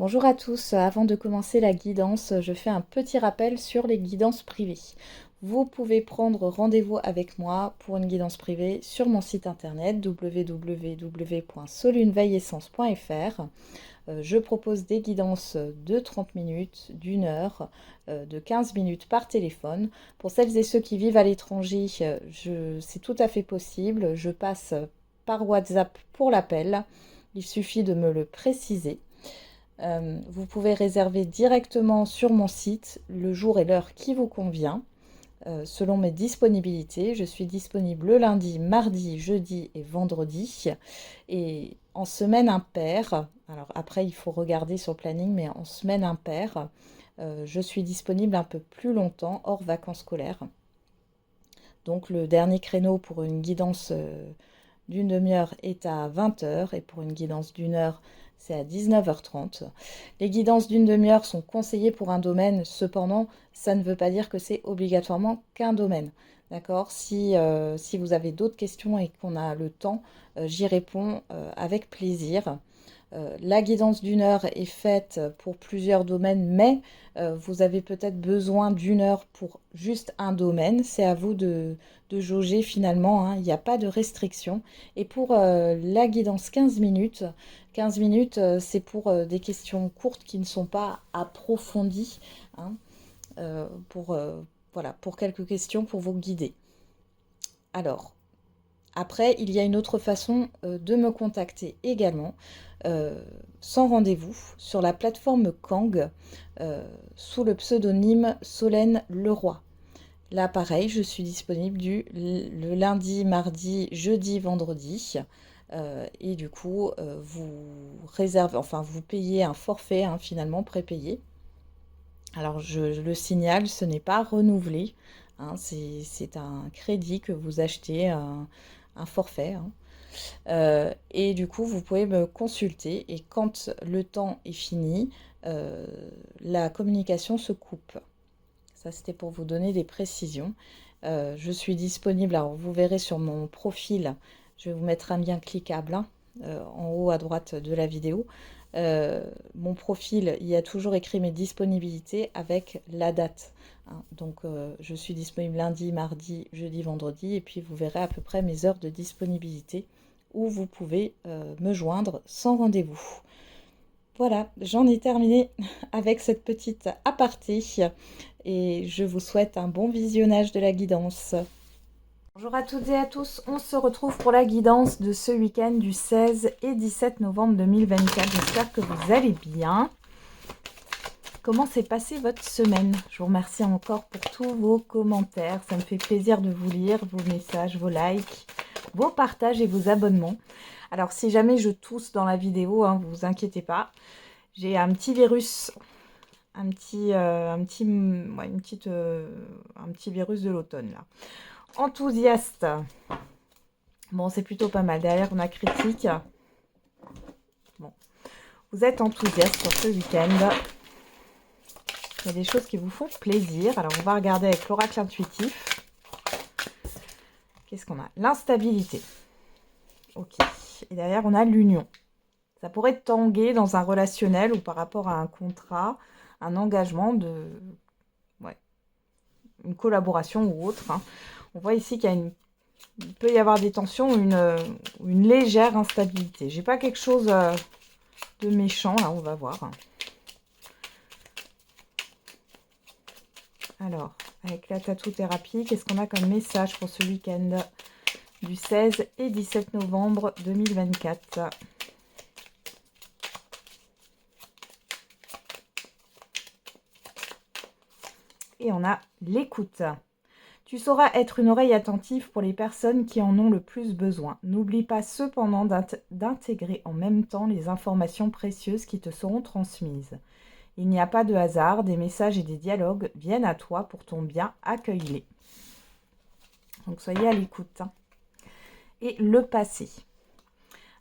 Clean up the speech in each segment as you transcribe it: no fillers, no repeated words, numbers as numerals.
Bonjour à tous, avant de commencer la guidance, je fais un petit rappel sur les guidances privées. Vous pouvez prendre rendez-vous avec moi pour une guidance privée sur mon site internet www.solunveillessence.fr. Je propose des guidances de 30 minutes, d'une heure, de 15 minutes par téléphone. Pour celles et ceux qui vivent à l'étranger, c'est tout à fait possible. Je passe par WhatsApp pour l'appel. Il suffit de me le préciser. Vous pouvez réserver directement sur mon site le jour et l'heure qui vous convient, selon mes disponibilités. Je suis disponible le lundi, mardi, jeudi et vendredi. Et en semaine impaire, alors après il faut regarder sur le planning, mais en semaine impaire, je suis disponible un peu plus longtemps, hors vacances scolaires. Donc le dernier créneau pour une guidance d'une demi-heure est à 20 heures et pour une guidance d'une heure, c'est à 19h30. Les guidances d'une demi-heure sont conseillées pour un domaine, cependant, ça ne veut pas dire que c'est obligatoirement qu'un domaine. D'accord? Si vous avez d'autres questions et qu'on a le temps, j'y réponds avec plaisir. La guidance d'une heure est faite pour plusieurs domaines, mais vous avez peut-être besoin d'une heure pour juste un domaine. C'est à vous de jauger finalement, hein. Il n'y a pas de restriction. Et pour la guidance 15 minutes, c'est pour des questions courtes qui ne sont pas approfondies, hein, voilà, pour quelques questions pour vous guider. Alors, après, il y a une autre façon de me contacter également, sans rendez-vous, sur la plateforme Kang, sous le pseudonyme Solène Leroy. Là, pareil, je suis disponible le lundi, mardi, jeudi, vendredi. Et du coup, vous réservez, enfin, vous payez un forfait, hein, finalement, prépayé. Alors, je le signale, ce n'est pas renouvelé, hein, c'est un crédit que vous achetez, un forfait, hein. Et du coup, vous pouvez me consulter et quand le temps est fini, euh, la communication se coupe. Ça, c'était pour vous donner des précisions. Je suis disponible, alors vous verrez sur mon profil, je vais vous mettre un lien cliquable, hein, en haut à droite de la vidéo. Mon profil, il y a toujours écrit mes disponibilités avec la date, hein. Donc, je suis disponible lundi, mardi, jeudi, vendredi, et puis vous verrez à peu près mes heures de disponibilité où vous pouvez me joindre sans rendez-vous. Voilà, j'en ai terminé avec cette petite aparté et je vous souhaite un bon visionnage de la guidance. Bonjour à toutes et à tous, on se retrouve pour la guidance de ce week-end du 16 et 17 novembre 2024. J'espère que vous allez bien. Comment s'est passée votre semaine? Je vous remercie encore pour tous vos commentaires. Ça me fait plaisir de vous lire, vos messages, vos likes, vos partages et vos abonnements. Alors si jamais je tousse dans la vidéo, hein, vous inquiétez pas. J'ai un petit virus, un petit virus de l'automne là. Enthousiaste. Bon, c'est plutôt pas mal. Derrière, on a critique. Bon, vous êtes enthousiaste sur ce week-end. Il y a des choses qui vous font plaisir. Alors, on va regarder avec l'oracle intuitif. Qu'est-ce qu'on a? L'instabilité. Ok. Et derrière, on a l'union. Ça pourrait tanguer dans un relationnel ou par rapport à un contrat, un engagement une collaboration ou autre, hein. On voit ici qu'il peut y avoir des tensions ou une légère instabilité. J'ai pas quelque chose de méchant, là, on va voir. Alors, avec la tatou-thérapie, qu'est-ce qu'on a comme message pour ce week-end du 16 et 17 novembre 2024? Et on a l'écoute. Tu sauras être une oreille attentive pour les personnes qui en ont le plus besoin. N'oublie pas cependant d'intégrer en même temps les informations précieuses qui te seront transmises. Il n'y a pas de hasard, des messages et des dialogues viennent à toi pour ton bien, accueille-les. Donc soyez à l'écoute, hein. Et le passé.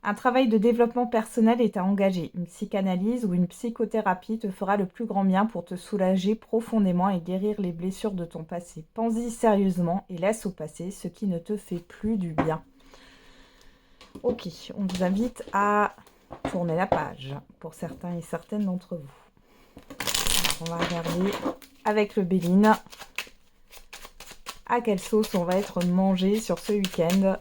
Un travail de développement personnel est à engager. Une psychanalyse ou une psychothérapie te fera le plus grand bien pour te soulager profondément et guérir les blessures de ton passé. Pense-y sérieusement et laisse au passé ce qui ne te fait plus du bien. Ok, on vous invite à tourner la page pour certains et certaines d'entre vous. Alors, on va regarder avec le Béline à quelle sauce on va être mangé sur ce week-end.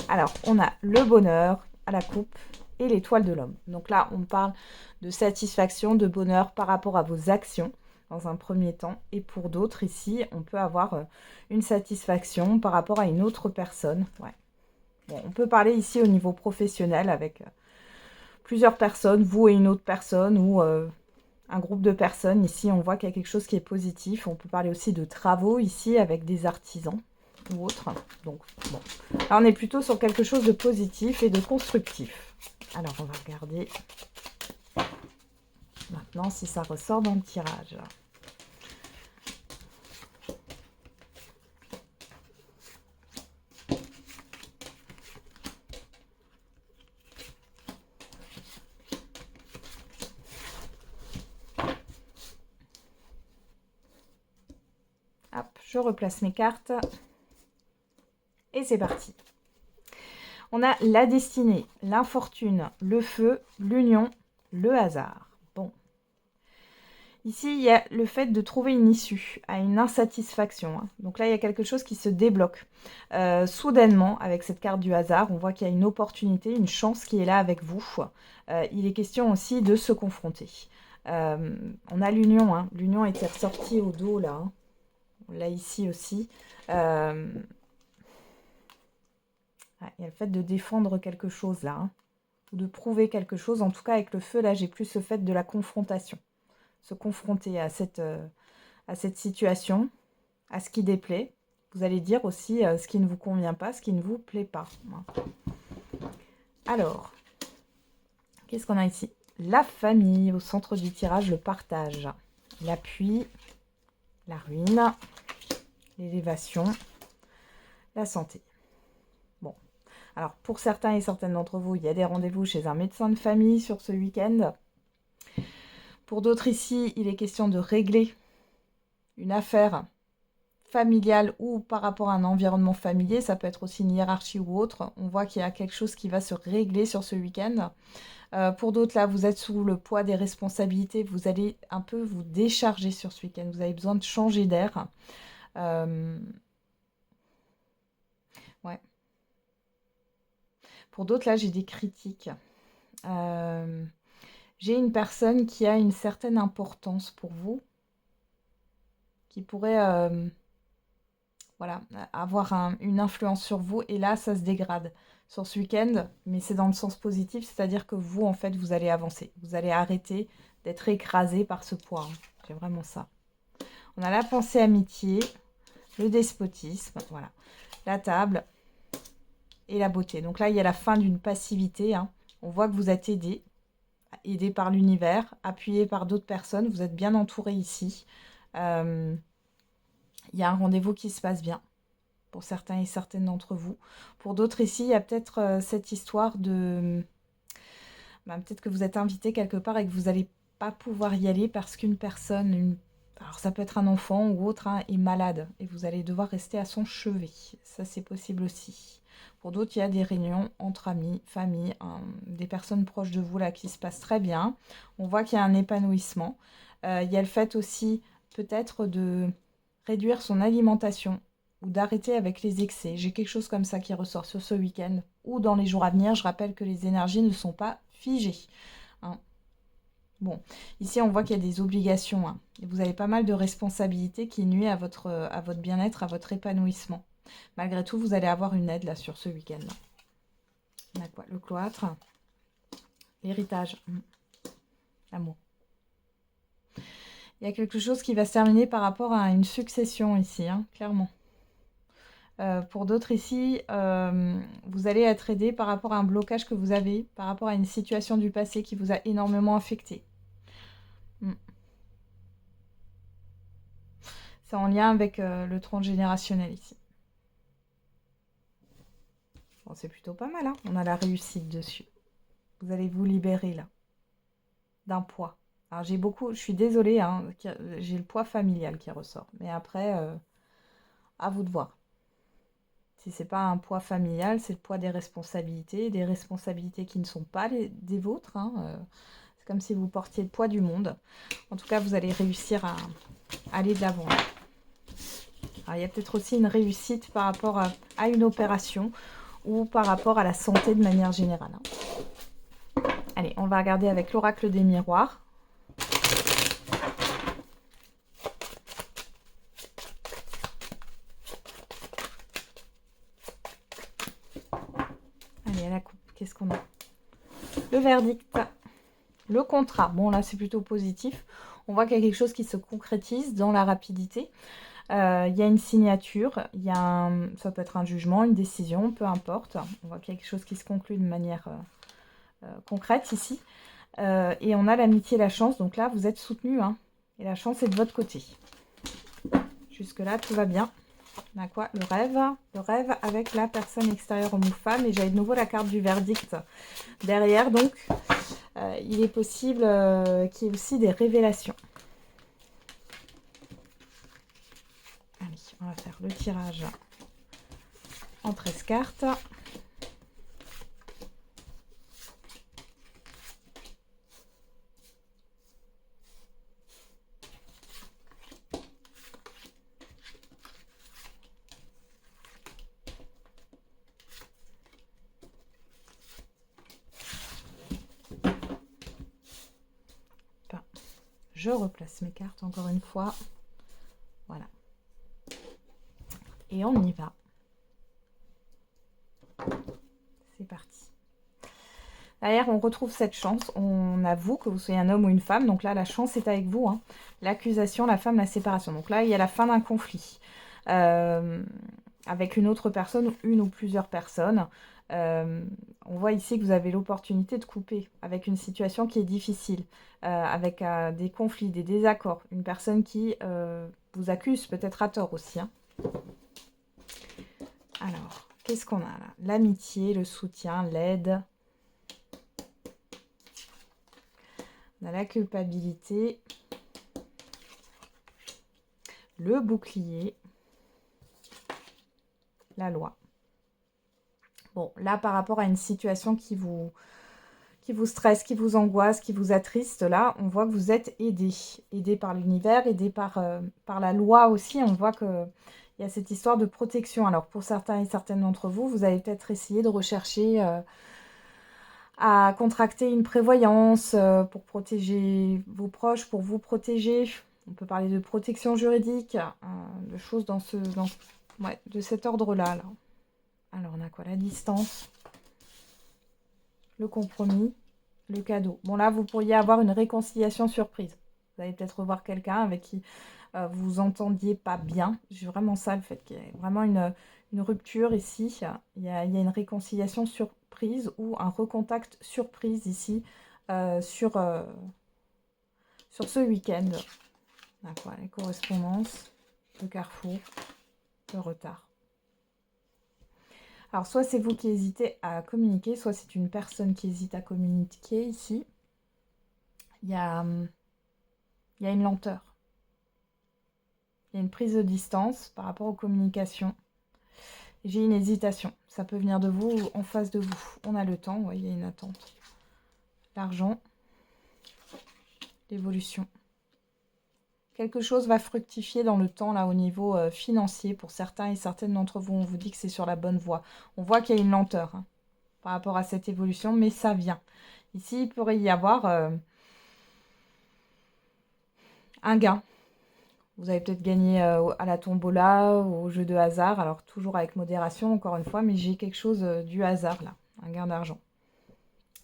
Alors, on a le bonheur à la coupe et l'étoile de l'homme. Donc là, on parle de satisfaction, de bonheur par rapport à vos actions dans un premier temps. Et pour d'autres, ici, on peut avoir une satisfaction par rapport à une autre personne. Ouais. Bon, on peut parler ici au niveau professionnel avec plusieurs personnes, vous et une autre personne ou un groupe de personnes. Ici, on voit qu'il y a quelque chose qui est positif. On peut parler aussi de travaux ici avec des artisans ou autres. Donc, bon. Là, on est plutôt sur quelque chose de positif et de constructif. Alors, on va regarder maintenant si ça ressort dans le tirage. Hop, je replace mes cartes. Et c'est parti. On a la destinée, l'infortune, le feu, l'union, le hasard. Bon. Ici, il y a le fait de trouver une issue à une insatisfaction. Hein. Donc là, il y a quelque chose qui se débloque. Soudainement, avec cette carte du hasard, on voit qu'il y a une opportunité, une chance qui est là avec vous. Il est question aussi de se confronter. On a l'union. Hein. L'union était ressortie au dos, là. Hein. On l'a ici aussi. Il y a le fait de défendre quelque chose là, hein, ou de prouver quelque chose. En tout cas, avec le feu, là, j'ai plus le fait de la confrontation. Se confronter à cette situation, à ce qui déplaît. Vous allez dire aussi ce qui ne vous convient pas, ce qui ne vous plaît pas. Alors, qu'est-ce qu'on a ici? La famille, au centre du tirage, le partage, l'appui, la ruine, l'élévation, la santé. Alors, pour certains et certaines d'entre vous, il y a des rendez-vous chez un médecin de famille sur ce week-end. Pour d'autres ici, il est question de régler une affaire familiale ou par rapport à un environnement familier. Ça peut être aussi une hiérarchie ou autre. On voit qu'il y a quelque chose qui va se régler sur ce week-end. Pour d'autres, là, vous êtes sous le poids des responsabilités. Vous allez un peu vous décharger sur ce week-end. Vous avez besoin de changer d'air. Ouais. Pour d'autres, là, j'ai des critiques. J'ai une personne qui a une certaine importance pour vous, qui pourrait voilà, avoir une influence sur vous. Et là, ça se dégrade sur ce week-end, mais c'est dans le sens positif, c'est-à-dire que vous, en fait, vous allez avancer. Vous allez arrêter d'être écrasé par ce poids. Hein. J'ai vraiment ça. On a la pensée amitié, le despotisme, voilà, la table et la beauté. Donc là, il y a la fin d'une passivité. Hein. On voit que vous êtes aidé par l'univers, appuyé par d'autres personnes. Vous êtes bien entouré ici. Il y a un rendez-vous qui se passe bien pour certains et certaines d'entre vous. Pour d'autres ici, il y a peut-être cette histoire de... peut-être que vous êtes invité quelque part et que vous n'allez pas pouvoir y aller parce qu'une personne, alors ça peut être un enfant ou autre, hein, est malade et vous allez devoir rester à son chevet. Ça, c'est possible aussi. Pour d'autres, il y a des réunions entre amis, famille, des personnes proches de vous là qui se passent très bien. On voit qu'il y a un épanouissement. Il y a le fait aussi peut-être de réduire son alimentation ou d'arrêter avec les excès. J'ai quelque chose comme ça qui ressort sur ce week-end ou dans les jours à venir. Je rappelle que les énergies ne sont pas figées. Hein. Bon, ici on voit qu'il y a des obligations. Hein. Et vous avez pas mal de responsabilités qui nuisent à votre bien-être, à votre épanouissement. Malgré tout, vous allez avoir une aide là sur ce week-end. On a quoi? Le cloître, l'héritage, l'amour. Il y a quelque chose qui va se terminer par rapport à une succession ici, hein, clairement. Pour d'autres ici, vous allez être aidé par rapport à un blocage que vous avez, par rapport à une situation du passé qui vous a énormément affecté. C'est en lien avec le transgénérationnel ici. Bon, c'est plutôt pas mal, hein. On a la réussite dessus. Vous allez vous libérer là d'un poids. Alors je suis désolée, hein, j'ai le poids familial qui ressort. Mais après, à vous de voir. Si ce n'est pas un poids familial, c'est le poids des responsabilités qui ne sont pas des vôtres. Hein. C'est comme si vous portiez le poids du monde. En tout cas, vous allez réussir à aller de l'avant. Alors, il y a peut-être aussi une réussite par rapport à une opération ou par rapport à la santé de manière générale. Hein. Allez, on va regarder avec l'oracle des miroirs. Allez, à la coupe, qu'est-ce qu'on a? Le verdict, le contrat. Bon, là, c'est plutôt positif. On voit qu'il y a quelque chose qui se concrétise dans la rapidité. Il y a une signature, ça peut être un jugement, une décision, peu importe. On voit qu'il y a quelque chose qui se conclut de manière concrète ici. Et on a l'amitié et la chance. Donc là, vous êtes soutenu. Hein, et la chance est de votre côté. Jusque-là, tout va bien. On a quoi? Le rêve. Le rêve avec la personne extérieure homme ou femme. Et j'avais de nouveau la carte du verdict derrière. Donc, il est possible qu'il y ait aussi des révélations. Allez, on va faire le tirage en 13 cartes. Je replace mes cartes encore une fois. Voilà. Et on y va. C'est parti. Derrière, on retrouve cette chance. On avoue que vous soyez un homme ou une femme. Donc là, la chance est avec vous. Hein. L'accusation, la femme, la séparation. Donc là, il y a la fin d'un conflit. Avec une autre personne, une ou plusieurs personnes. On voit ici que vous avez l'opportunité de couper avec une situation qui est difficile, avec des conflits, des désaccords. Une personne qui vous accuse, peut-être à tort aussi. Hein. Alors, qu'est-ce qu'on a là? L'amitié, le soutien, l'aide. On a la culpabilité, le bouclier, la loi. Bon, là, par rapport à une situation qui vous stresse, qui vous angoisse, qui vous attriste, là, on voit que vous êtes aidé. Aidé par l'univers, aidé par la loi aussi. On voit qu'il y a cette histoire de protection. Alors, pour certains et certaines d'entre vous, vous allez peut-être essayer de rechercher à contracter une prévoyance pour protéger vos proches, pour vous protéger. On peut parler de protection juridique, de choses de cet ordre-là. Là. Alors, on a quoi? La distance, le compromis, le cadeau. Bon, là, vous pourriez avoir une réconciliation surprise. Vous allez peut-être revoir quelqu'un avec qui vous vous entendiez pas bien. J'ai vraiment ça, le fait qu'il y ait vraiment une rupture ici. Il y a une réconciliation surprise ou un recontact surprise ici sur ce week-end. D'accord, les correspondances, le carrefour, le retard. Alors, soit c'est vous qui hésitez à communiquer, soit c'est une personne qui hésite à communiquer ici. Il y a une lenteur. Il y a une prise de distance par rapport aux communications. J'ai une hésitation. Ça peut venir de vous ou en face de vous. On a le temps, ouais, il y a une attente. L'argent, l'évolution. Quelque chose va fructifier dans le temps, là, au niveau financier. Pour certains et certaines d'entre vous, on vous dit que c'est sur la bonne voie. On voit qu'il y a une lenteur hein, par rapport à cette évolution, mais ça vient. Ici, il pourrait y avoir un gain. Vous avez peut-être gagné à la tombola, au jeu de hasard. Alors, toujours avec modération, encore une fois, mais j'ai quelque chose du hasard, là. Un gain d'argent.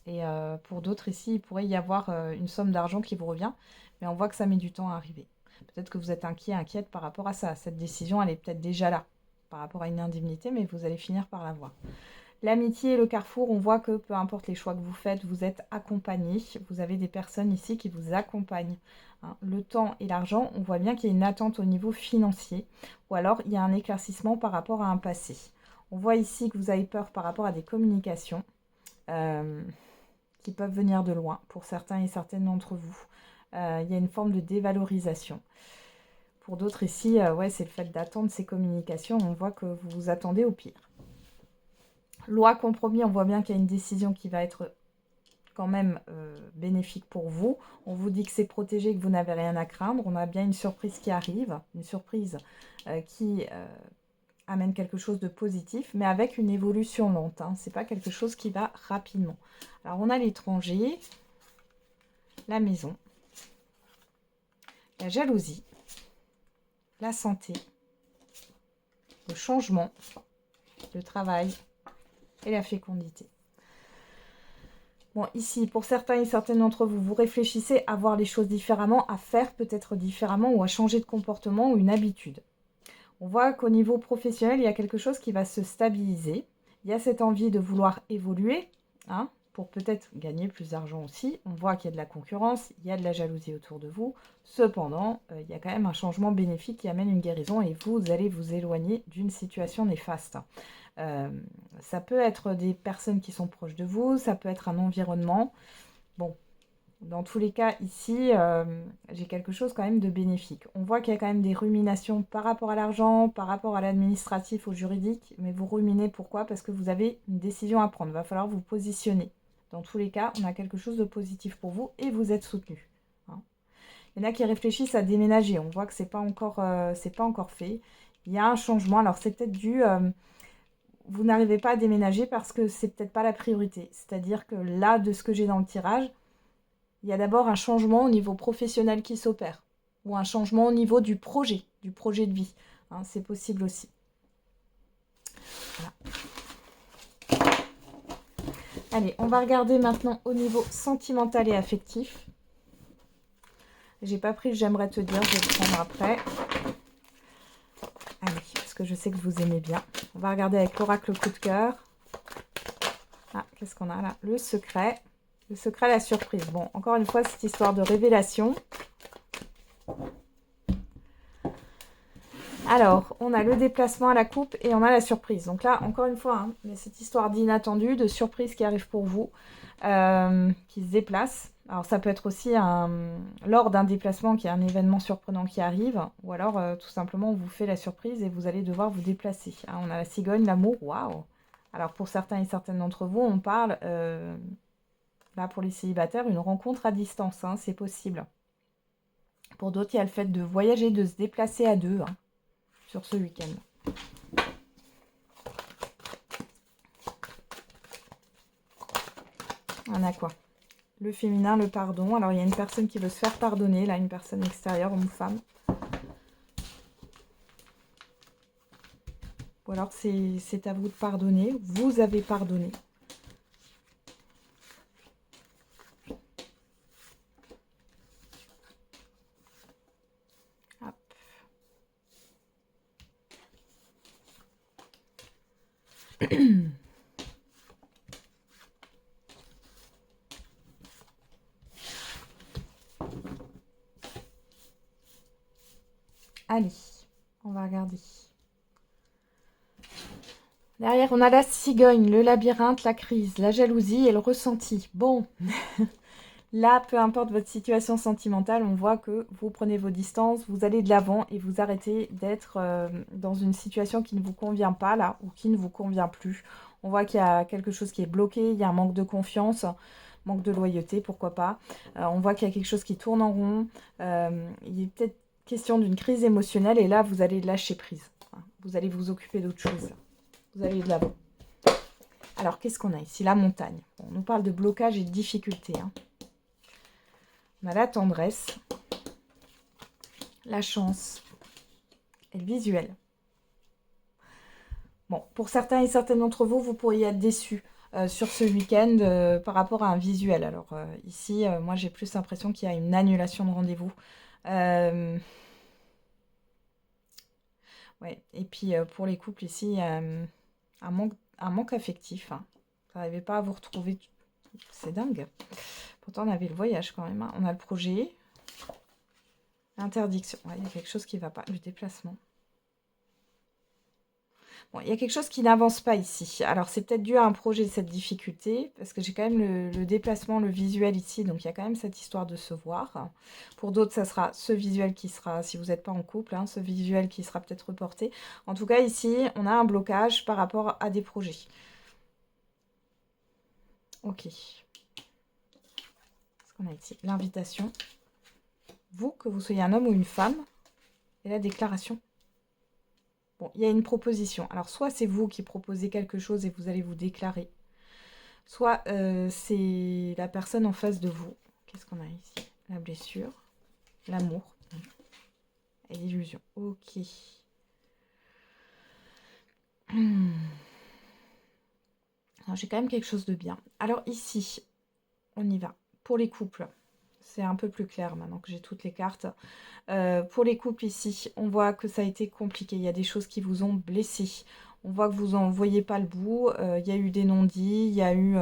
Et pour d'autres, ici, il pourrait y avoir une somme d'argent qui vous revient. Mais on voit que ça met du temps à arriver. Peut-être que vous êtes inquiète par rapport à ça. Cette décision, elle est peut-être déjà là par rapport à une indemnité, mais vous allez finir par l'avoir. L'amitié et le carrefour, on voit que peu importe les choix que vous faites, vous êtes accompagné. Vous avez des personnes ici qui vous accompagnent. Hein. Le temps et l'argent, on voit bien qu'il y a une attente au niveau financier. Ou alors, il y a un éclaircissement par rapport à un passé. On voit ici que vous avez peur par rapport à des communications qui peuvent venir de loin pour certains et certaines d'entre vous. Il y a une forme de dévalorisation. Pour d'autres ici, ouais, c'est le fait d'attendre ces communications. On voit que vous vous attendez au pire. Loi compromis, on voit bien qu'il y a une décision qui va être quand même bénéfique pour vous. On vous dit que c'est protégé, que vous n'avez rien à craindre. On a bien une surprise qui arrive, une surprise qui amène quelque chose de positif, mais avec une évolution lente. Hein. Ce n'est pas quelque chose qui va rapidement. Alors, on a l'étranger, la maison, la jalousie, la santé, le changement, le travail et la fécondité. Bon, ici, pour certains et certaines d'entre vous, vous réfléchissez à voir les choses différemment, à faire peut-être différemment ou à changer de comportement ou une habitude. On voit qu'au niveau professionnel, il y a quelque chose qui va se stabiliser. Il y a cette envie de vouloir évoluer, hein, pour peut-être gagner plus d'argent aussi. On voit qu'il y a de la concurrence, il y a de la jalousie autour de vous. Cependant, il y a quand même un changement bénéfique qui amène une guérison et vous allez vous éloigner d'une situation néfaste. Ça peut être des personnes qui sont proches de vous, ça peut être un environnement. Bon, dans tous les cas, ici, j'ai quelque chose quand même de bénéfique. On voit qu'il y a quand même des ruminations par rapport à l'argent, par rapport à l'administratif, au juridique. Mais vous ruminez, pourquoi? Parce que vous avez une décision à prendre. Il va falloir vous positionner. Dans tous les cas, on a quelque chose de positif pour vous et vous êtes soutenu. Hein. Il y en a qui réfléchissent à déménager. On voit que c'est pas encore fait. Il y a un changement. Alors, c'est peut-être dû... vous n'arrivez pas à déménager parce que c'est peut-être pas la priorité. C'est-à-dire que là, de ce que j'ai dans le tirage, il y a d'abord un changement au niveau professionnel qui s'opère, ou un changement au niveau du projet de vie. Hein, c'est possible aussi. Voilà. Allez, on va regarder maintenant au niveau sentimental et affectif. J'ai pas pris le j'aimerais te dire, je vais le prendre après. Allez, parce que je sais que vous aimez bien. On va regarder avec l'oracle coup de cœur. Ah, qu'est-ce qu'on a là? Le secret. Le secret, la surprise. Bon, encore une fois, cette histoire de révélation. Alors, on a le déplacement à la coupe et on a la surprise. Donc là, encore une fois, hein, mais cette histoire d'inattendu, de surprise qui arrive pour vous, qui se déplace. Alors, ça peut être aussi lors d'un déplacement qu'il y a un événement surprenant qui arrive, ou alors tout simplement on vous fait la surprise et vous allez devoir vous déplacer. Hein, on a la cigogne, l'amour, waouh! Alors, pour certains et certaines d'entre vous, on parle... là, pour les célibataires, une rencontre à distance, hein, c'est possible. Pour d'autres, il y a le fait de voyager, de se déplacer à deux hein, sur ce week-end. On a quoi? Le féminin, le pardon. Alors, il y a une personne qui veut se faire pardonner, là, une personne extérieure, homme ou femme. Ou alors, c'est à vous de pardonner. Vous avez pardonné. Allez, on va regarder. Derrière, on a la cigogne, le labyrinthe, la crise, la jalousie et le ressenti. Bon, là, peu importe votre situation sentimentale, on voit que vous prenez vos distances, vous allez de l'avant et vous arrêtez d'être dans une situation qui ne vous convient pas, là, ou qui ne vous convient plus. On voit qu'il y a quelque chose qui est bloqué, il y a un manque de confiance, manque de loyauté, pourquoi pas. On voit qu'il y a quelque chose qui tourne en rond. Il est peut-être question d'une crise émotionnelle et là, vous allez lâcher prise. Vous allez vous occuper d'autre chose. Vous allez de l'avant. Alors, qu'est-ce qu'on a ici? La montagne. Bon, on nous parle de blocage et de difficulté. Hein. On a la tendresse, la chance et le visuel. Bon, pour certains et certaines d'entre vous, vous pourriez être déçus sur ce week-end par rapport à un visuel. Alors ici, moi j'ai plus l'impression qu'il y a une annulation de rendez-vous. Ouais. Et puis pour les couples ici, il y a un manque affectif. Hein. Vous n'arrivez pas à vous retrouver. C'est dingue. Pourtant, on avait le voyage quand même. Hein. On a le projet. L'interdiction. Ouais, il y a quelque chose qui ne va pas. Le déplacement. Bon, il y a quelque chose qui n'avance pas ici. Alors, c'est peut-être dû à un projet de cette difficulté, parce que j'ai quand même le déplacement, le visuel ici, donc il y a quand même cette histoire de se voir. Pour d'autres, ça sera ce visuel qui sera, si vous n'êtes pas en couple, hein, ce visuel qui sera peut-être reporté. En tout cas, ici, on a un blocage par rapport à des projets. Ok. Qu'est-ce qu'on a ici? L'invitation. Vous, que vous soyez un homme ou une femme, et la déclaration. Bon, il y a une proposition. Alors, soit c'est vous qui proposez quelque chose et vous allez vous déclarer, soit c'est la personne en face de vous. Qu'est-ce qu'on a ici? La blessure, l'amour et l'illusion. Ok. Alors, j'ai quand même quelque chose de bien. Alors ici, on y va. Pour les couples, c'est un peu plus clair maintenant que j'ai toutes les cartes. Pour les couples ici, on voit que ça a été compliqué. Il y a des choses qui vous ont blessé. On voit que vous n'en voyez pas le bout. Il y a eu des non-dits, il y a eu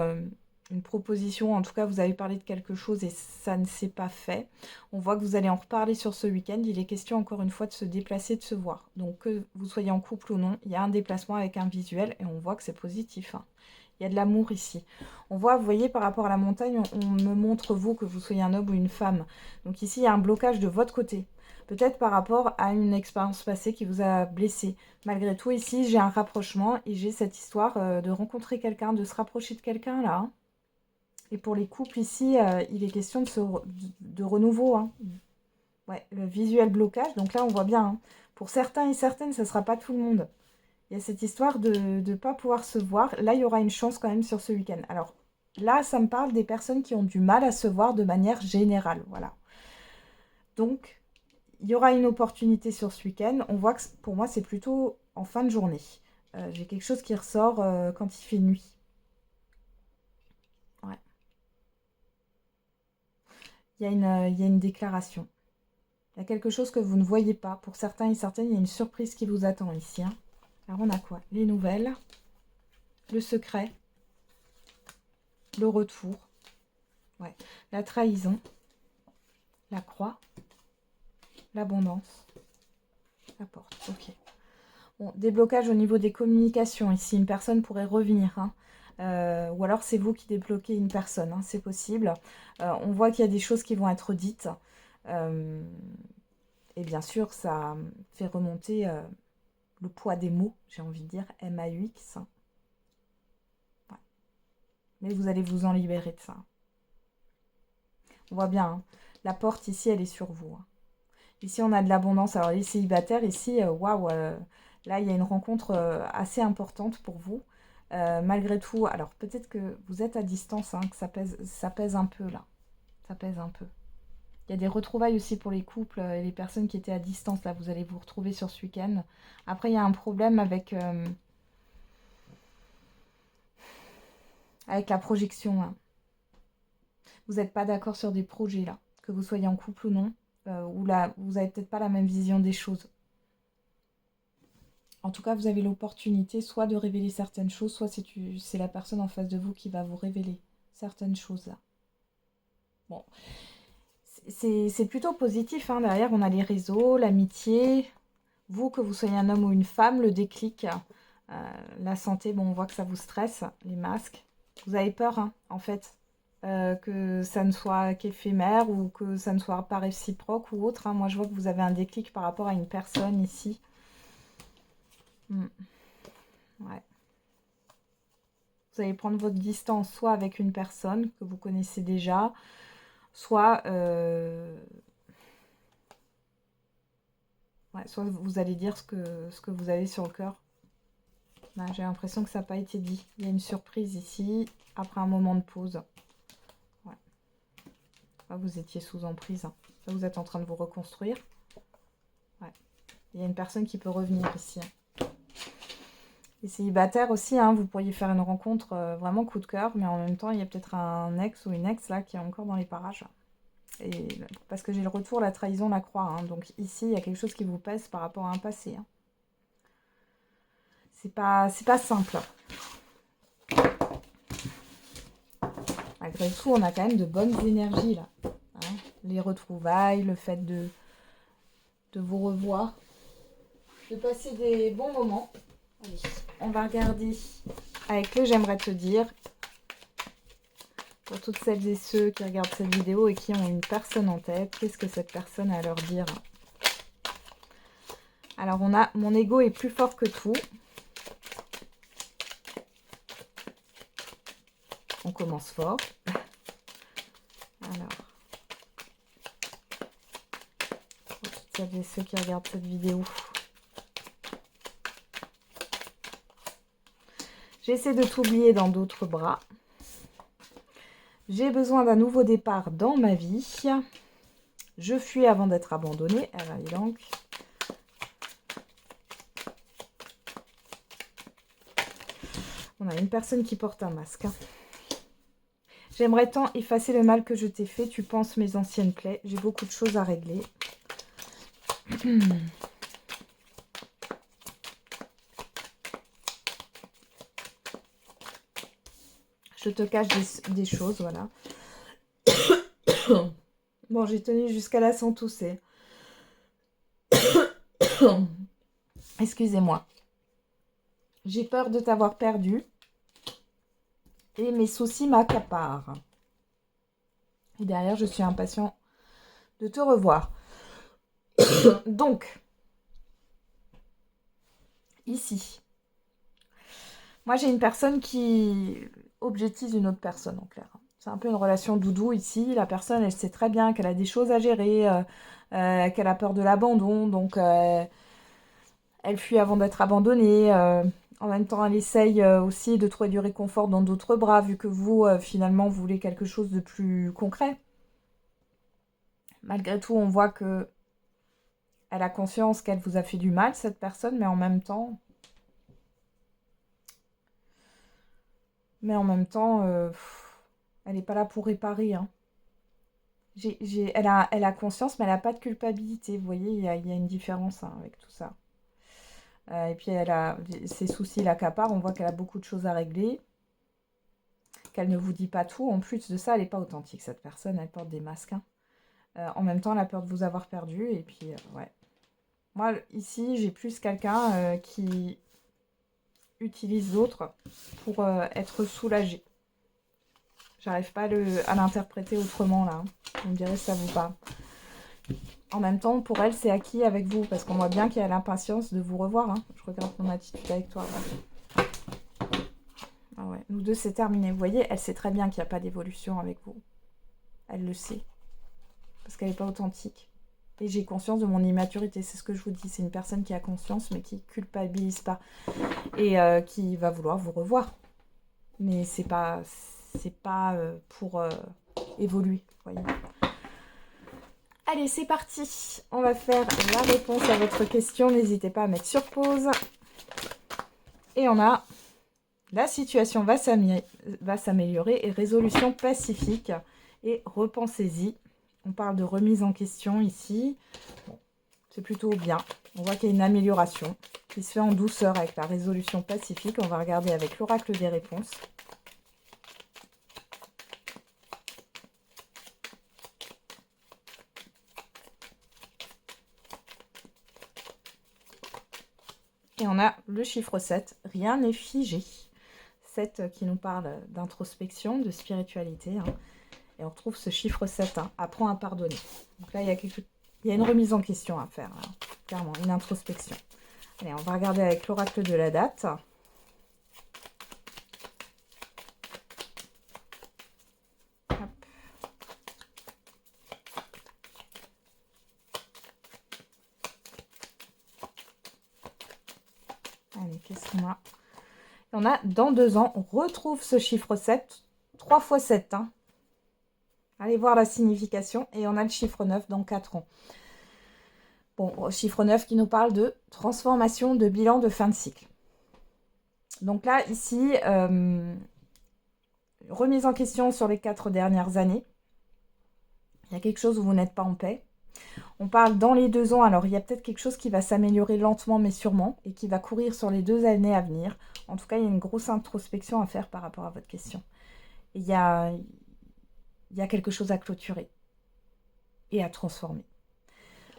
une proposition. En tout cas, vous avez parlé de quelque chose et ça ne s'est pas fait. On voit que vous allez en reparler sur ce week-end. Il est question encore une fois de se déplacer, de se voir. Donc que vous soyez en couple ou non, il y a un déplacement avec un visuel et on voit que c'est positif, hein. Il y a de l'amour ici. On voit, vous voyez, par rapport à la montagne, on me montre vous, que vous soyez un homme ou une femme. Donc ici, il y a un blocage de votre côté. Peut-être par rapport à une expérience passée qui vous a blessé. Malgré tout, ici, j'ai un rapprochement et j'ai cette histoire de rencontrer quelqu'un, de se rapprocher de quelqu'un, là, hein. Et pour les couples, ici, il est question de renouveau, hein. Ouais, le visuel blocage. Donc là, on voit bien, hein. Pour certains et certaines, ça ne sera pas tout le monde. Il y a cette histoire de ne pas pouvoir se voir. Là, il y aura une chance quand même sur ce week-end. Alors, là, ça me parle des personnes qui ont du mal à se voir de manière générale. Voilà. Donc, il y aura une opportunité sur ce week-end. On voit que pour moi, c'est plutôt en fin de journée. J'ai quelque chose qui ressort quand il fait nuit. Ouais. Il y a une déclaration. Il y a quelque chose que vous ne voyez pas. Pour certains et certaines, il y a une surprise qui vous attend ici, hein. Alors, on a quoi? Les nouvelles, le secret, le retour, ouais, la trahison, la croix, l'abondance, la porte. Ok. Bon, déblocage au niveau des communications. Ici, une personne pourrait revenir, hein. Ou alors c'est vous qui débloquez une personne, hein, c'est possible. On voit qu'il y a des choses qui vont être dites. Euh, et bien sûr, ça fait remonter le poids des mots, j'ai envie de dire, MAUX. Ouais. Mais vous allez vous en libérer de ça. On voit bien, hein, la porte ici, elle est sur vous, hein. Ici, on a de l'abondance. Alors, les célibataires, ici, waouh, là, il y a une rencontre assez importante pour vous. Malgré tout, alors peut-être que vous êtes à distance, hein, que ça pèse un peu, là. Ça pèse un peu. Il y a des retrouvailles aussi pour les couples et les personnes qui étaient à distance. Là, vous allez vous retrouver sur ce week-end. Après, il y a un problème avec la projection, hein. Vous n'êtes pas d'accord sur des projets, là. Que vous soyez en couple ou non. Ou là, vous n'avez peut-être pas la même vision des choses. En tout cas, vous avez l'opportunité soit de révéler certaines choses, soit c'est la personne en face de vous qui va vous révéler certaines choses là. Bon, c'est plutôt positif, hein. Derrière, on a les réseaux, l'amitié. Vous, que vous soyez un homme ou une femme, le déclic, la santé, bon, on voit que ça vous stresse, les masques. Vous avez peur, hein, en fait, que ça ne soit qu'éphémère ou que ça ne soit pas réciproque ou autre, hein. Moi, je vois que vous avez un déclic par rapport à une personne ici. Hmm. Ouais. Vous allez prendre votre distance soit avec une personne que vous connaissez déjà, soit, ouais, soit vous allez dire ce que vous avez sur le cœur. Là, j'ai l'impression que ça n'a pas été dit. Il y a une surprise ici, après un moment de pause. Ouais. Là, vous étiez sous emprise, hein. Là, vous êtes en train de vous reconstruire. Ouais. Il y a une personne qui peut revenir ici, hein. Les célibataires aussi, hein, vous pourriez faire une rencontre vraiment coup de cœur, mais en même temps, il y a peut-être un ex ou une ex là qui est encore dans les parages. Et, parce que j'ai le retour, la trahison, la croix, hein. Donc ici, il y a quelque chose qui vous pèse par rapport à un passé, hein. C'est pas simple. Malgré tout, on a quand même de bonnes énergies là, hein. Les retrouvailles, le fait de vous revoir, de passer des bons moments. Allez, on va regarder avec le j'aimerais te dire. Pour toutes celles et ceux qui regardent cette vidéo et qui ont une personne en tête, qu'est-ce que cette personne a à leur dire? Alors, on a mon ego est plus fort que tout. On commence fort. Alors, pour toutes celles et ceux qui regardent cette vidéo. J'essaie de t'oublier dans d'autres bras. J'ai besoin d'un nouveau départ dans ma vie. Je fuis avant d'être abandonnée. Alors, dis donc. On a une personne qui porte un masque. J'aimerais tant effacer le mal que je t'ai fait. Tu penses mes anciennes plaies. J'ai beaucoup de choses à régler. Je te cache des choses, voilà. Bon, j'ai tenu jusqu'à là sans tousser. Excusez-moi. J'ai peur de t'avoir perdu. Et mes soucis m'accaparent. Et derrière, je suis impatient de te revoir. Donc, ici, moi j'ai une personne qui objectise une autre personne en clair. C'est un peu une relation doudou ici. La personne, elle sait très bien qu'elle a des choses à gérer, qu'elle a peur de l'abandon, donc elle fuit avant d'être abandonnée. En même temps, elle essaye aussi de trouver du réconfort dans d'autres bras, vu que vous, finalement, vous voulez quelque chose de plus concret. Malgré tout, on voit que elle a conscience qu'elle vous a fait du mal, cette personne, mais en même temps... elle n'est pas là pour réparer. Hein. Elle a conscience, mais elle n'a pas de culpabilité. Vous voyez, il y a une différence avec tout ça. Et puis, elle a ses soucis l'accaparent. On voit qu'elle a beaucoup de choses à régler. Qu'elle ne vous dit pas tout. En plus de ça, elle n'est pas authentique, cette personne. Elle porte des masques. Hein. En même temps, elle a peur de vous avoir perdu. Et puis, ouais. Moi, ici, j'ai plus quelqu'un qui utilise l'autre pour être soulagé. J'arrive pas à l'interpréter autrement, là. Vous me direz si ça vous parle. En même temps, pour elle, c'est acquis avec vous. Parce qu'on voit bien qu'il y a l'impatience de vous revoir. Hein. Je regarde mon attitude avec toi. Ouais. Ah ouais. Nous deux, c'est terminé. Vous voyez, elle sait très bien qu'il n'y a pas d'évolution avec vous. Elle le sait. Parce qu'elle n'est pas authentique. Et j'ai conscience de mon immaturité. C'est ce que je vous dis. C'est une personne qui a conscience, mais qui culpabilise pas. Et qui va vouloir vous revoir. Mais c'est pas pour évoluer, voyez. Allez, c'est parti. On va faire la réponse à votre question. N'hésitez pas à mettre sur pause. Et on a la situation va s'améliorer et résolution pacifique. Et repensez-y. On parle de remise en question ici. Bon, c'est plutôt bien. On voit qu'il y a une amélioration qui se fait en douceur avec la résolution pacifique. On va regarder avec l'oracle des réponses. Et on a le chiffre 7, rien n'est figé. 7 qui nous parle d'introspection, de spiritualité. Hein. Et on retrouve ce chiffre 7, hein, apprends à pardonner. Donc là, il y a une remise en question à faire, hein, clairement, une introspection. Allez, on va regarder avec l'oracle de la date. Hop. Allez, qu'est-ce qu'on a? On a dans 2 ans, on retrouve ce chiffre 7, 3 fois 7. Hein. Allez voir la signification. Et on a le chiffre 9 dans 4 ans. Bon, chiffre 9 qui nous parle de transformation, de bilan, de fin de cycle. Donc là, ici, remise en question sur les 4 dernières années. Il y a quelque chose où vous n'êtes pas en paix. On parle dans les 2 ans, alors il y a peut-être quelque chose qui va s'améliorer lentement mais sûrement et qui va courir sur les 2 années à venir. En tout cas, il y a une grosse introspection à faire par rapport à votre question. Et il y a quelque chose à clôturer et à transformer.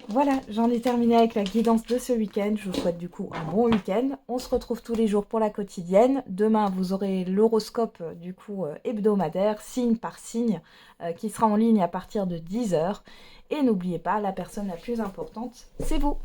Voilà, j'en ai terminé avec la guidance de ce week-end. Je vous souhaite du coup un bon week-end. On se retrouve tous les jours pour la quotidienne. Demain, vous aurez l'horoscope du coup hebdomadaire, signe par signe, qui sera en ligne à partir de 10 heures. Et n'oubliez pas, la personne la plus importante, c'est vous.